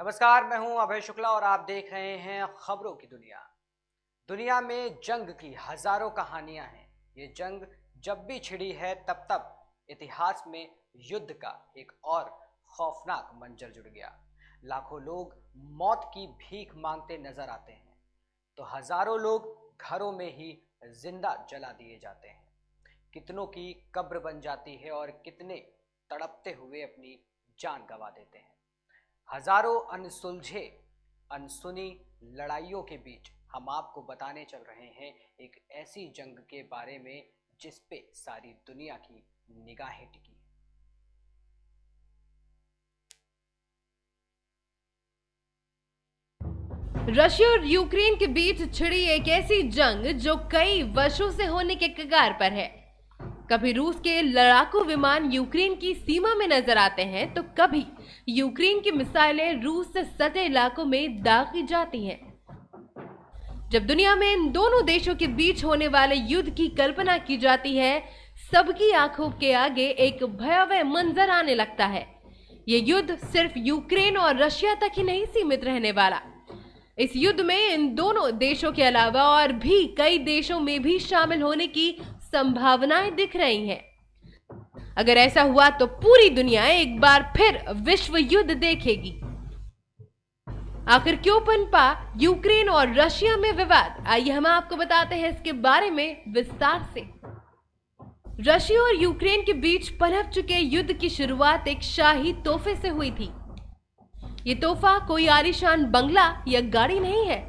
नमस्कार, मैं हूं अभय शुक्ला और आप देख रहे हैं खबरों की दुनिया। दुनिया में जंग की हजारों कहानियां हैं। ये जंग जब भी छिड़ी है तब तब इतिहास में युद्ध का एक और खौफनाक मंजर जुड़ गया। लाखों लोग मौत की भीख मांगते नजर आते हैं तो हजारों लोग घरों में ही जिंदा जला दिए जाते हैं। कितनों की कब्र बन जाती है और कितने तड़पते हुए अपनी जान गंवा देते हैं। हजारों अनसुलझे अनसुनी लड़ाइयों के बीच हम आपको बताने चल रहे हैं एक ऐसी जंग के बारे में जिस पे सारी दुनिया की निगाहें टिकी हैं। रशिया और यूक्रेन के बीच छिड़ी एक ऐसी जंग जो कई वर्षों से होने के कगार पर है। कभी रूस के लड़ाकू विमान यूक्रेन की सीमा में नजर आते हैं तो कभी यूक्रेन की मिसाइलें रूस से सटे इलाकों में दागी जाती हैं। जब दुनिया में इन दोनों देशों के बीच होने वाले युद्ध की कल्पना की जाती है, सबकी आंखों के आगे एक भयावह मंजर आने लगता है। ये युद्ध सिर्फ यूक्रेन और रशिया तक ही नहीं सीमित रहने वाला। इस युद्ध में इन दोनों देशों के अलावा और भी कई देशों में भी शामिल होने की संभावनाएं दिख रही हैं। अगर ऐसा हुआ तो पूरी दुनिया एक बार फिर विश्व युद्ध देखेगी। आखिर क्यों पनपा यूक्रेन और रशिया में विवाद, आइए हम आपको बताते हैं इसके बारे में विस्तार से। रशिया और यूक्रेन के बीच पनप चुके युद्ध की शुरुआत एक शाही तोहफे से हुई थी। ये तोहफा कोई आलीशान बंगला या गाड़ी नहीं है,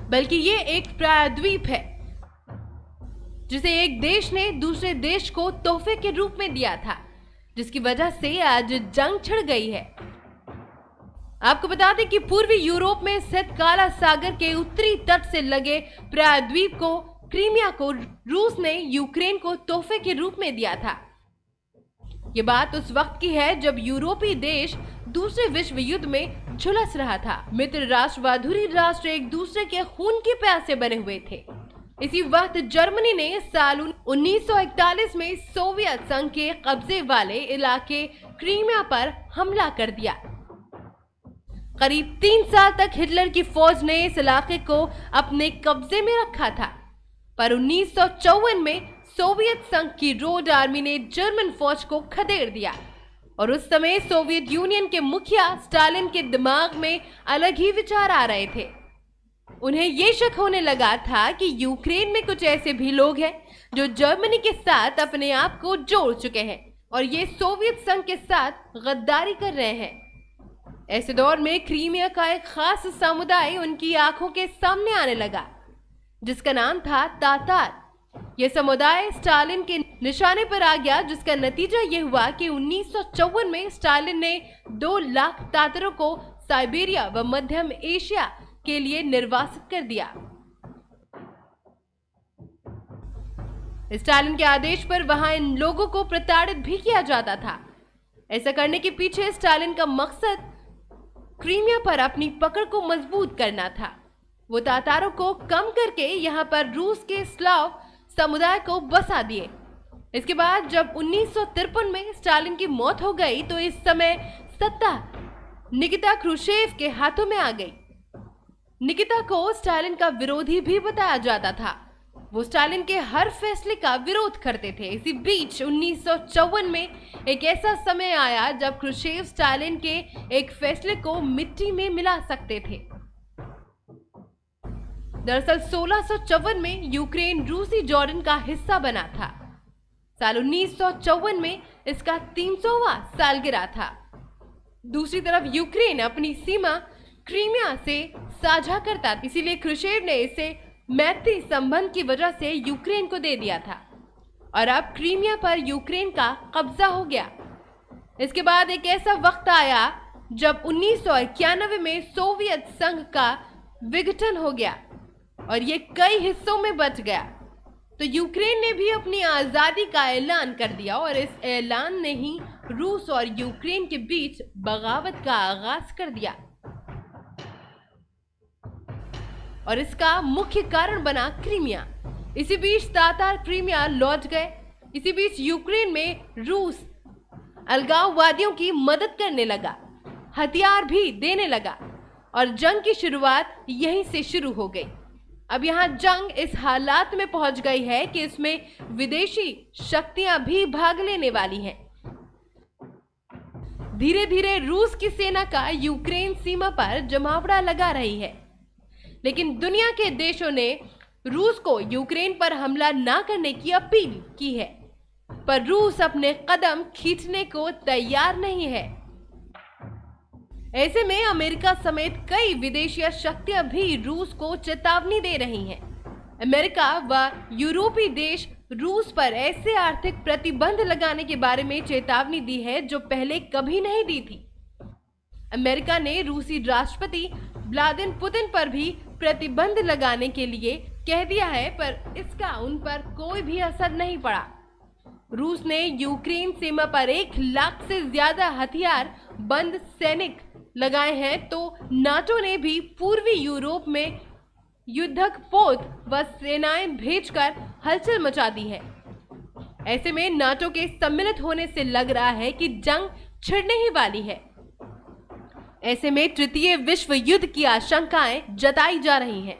बल्कि ये एक प्रायद्वीप है जिसे एक देश ने दूसरे देश को तोहफे के रूप में दिया था, जिसकी वजह से आज जंग छिड़ गई है। आपको बता दें कि पूर्वी यूरोप में स्थित काला सागर के उत्तरी तट से लगे प्रायद्वीप को क्रीमिया को रूस ने यूक्रेन को तोहफे के रूप में दिया था। ये बात उस वक्त की है जब यूरोपीय देश दूसरे विश्व युद्ध में झुलस रहा था। मित्र राष्ट्र व अधूरी राष्ट्र एक दूसरे के खून के प्यासे बने हुए थे। इसी वक्त जर्मनी ने साल 1941 में सोवियत संघ के कब्जे वाले इलाके क्रीमिया पर हमला कर दिया। करीब 3 साल तक हिटलर की फौज ने इस इलाके को अपने कब्जे में रखा था, पर 1954 में सोवियत संघ की रोड आर्मी ने जर्मन फौज को खदेड़ दिया और उस समय सोवियत यूनियन के मुखिया स्टालिन के दिमाग में अलग ही विचार आ रहे थे। उन्हें यह शक होने लगा था कि यूक्रेन में कुछ ऐसे भी लोग हैं जो जर्मनी के साथ अपने आप को जोड़ चुके हैं और ये सोवियत संघ के साथ गद्दारी कर रहे हैं। ऐसे दौर में क्रीमिया का एक खास समुदाय उनकी आंखों के सामने आने लगा, जिसका नाम था तातार। यह समुदाय स्टालिन के निशाने पर आ गया, जिसका नतीजा यह हुआ कि 1954 में स्टालिन ने 2 लाख तातारों को साइबेरिया व मध्यम एशिया के लिए निर्वासित कर दिया। स्टालिन के आदेश पर वहां इन लोगों को प्रताड़ित भी किया जाता था। ऐसा करने के पीछे स्टालिन का मकसद क्रीमिया पर अपनी पकड़ को मजबूत करना था। वो तातारों को कम करके यहां पर रूस के स्लाव समुदाय को बसा दिए। इसके बाद जब 1953 में स्टालिन की मौत हो गई तो इस समय सत्ता निकिता क्रुश्चेव के हाथों में आ गई। निकिता को स्टालिन का विरोधी भी बताया जाता था। वो स्टालिन के हर फैसले का विरोध करते थे। इसी बीच 1954 में एक ऐसा समय आया जब क्रुश्चेव स्टालिन के एक फैसले को मिट्टी में मिला सकते थे। दरअसल 1654 में यूक्रेन रूसी जॉर्डन का हिस्सा बना था। साल 1954 में इसका 300वां सालगिरह था। दूसरी तरफ यूक्रेन अपनी सीमा क्रीमिया से साझा करता, इसीलिए क्रुश्चेव ने इसे मैत्री संबंध की वजह से यूक्रेन को दे दिया था और अब क्रीमिया पर यूक्रेन का कब्जा हो गया। इसके बाद एक ऐसा वक्त आया जब 1991 में सोवियत संघ का विघटन हो गया और ये कई हिस्सों में बच गया, तो यूक्रेन ने भी अपनी आजादी का ऐलान कर दिया और इस ऐलान ने ही रूस और यूक्रेन के बीच बगावत का आगाज कर दिया और इसका मुख्य कारण बना क्रीमिया। इसी बीच तातार क्रीमिया लौट गए। इसी बीच यूक्रेन में रूस अलगाववादियों की मदद करने लगा। हथियार भी देने लगा और जंग की शुरुआत यहीं से शुरू हो गई। अब यहाँ जंग इस हालात में पहुंच गई है कि इसमें विदेशी शक्तियां भी भाग लेने वाली हैं। धीरे धीरे रूस की सेना का यूक्रेन सीमा पर जमावड़ा लगा रही है, लेकिन दुनिया के देशों ने रूस को यूक्रेन पर हमला ना करने की अपील की है, पर रूस अपने कदम खींचने को तैयार नहीं है। ऐसे में अमेरिका समेत कई विदेशी शक्तियां भी रूस को चेतावनी दे रही हैं। अमेरिका व यूरोपीय देश रूस पर ऐसे आर्थिक प्रतिबंध लगाने के बारे में चेतावनी दी है जो पहले कभी नहीं दी थी। अमेरिका ने रूसी राष्ट्रपति व्लादिमीर पुतिन पर भी प्रतिबंध लगाने के लिए कह दिया है, पर इसका उन पर कोई भी असर नहीं पड़ा। रूस ने यूक्रेन सीमा पर 1 लाख से ज्यादा हथियार बंद सैनिक लगाए हैं, तो नाटो ने भी पूर्वी यूरोप में युद्धक पोत व सेनाएं भेजकर हलचल मचा दी है। ऐसे में नाटो के सम्मिलित होने से लग रहा है कि जंग छिड़ने ही वाली है। ऐसे में तृतीय विश्व युद्ध की आशंकाएं जताई जा रही हैं।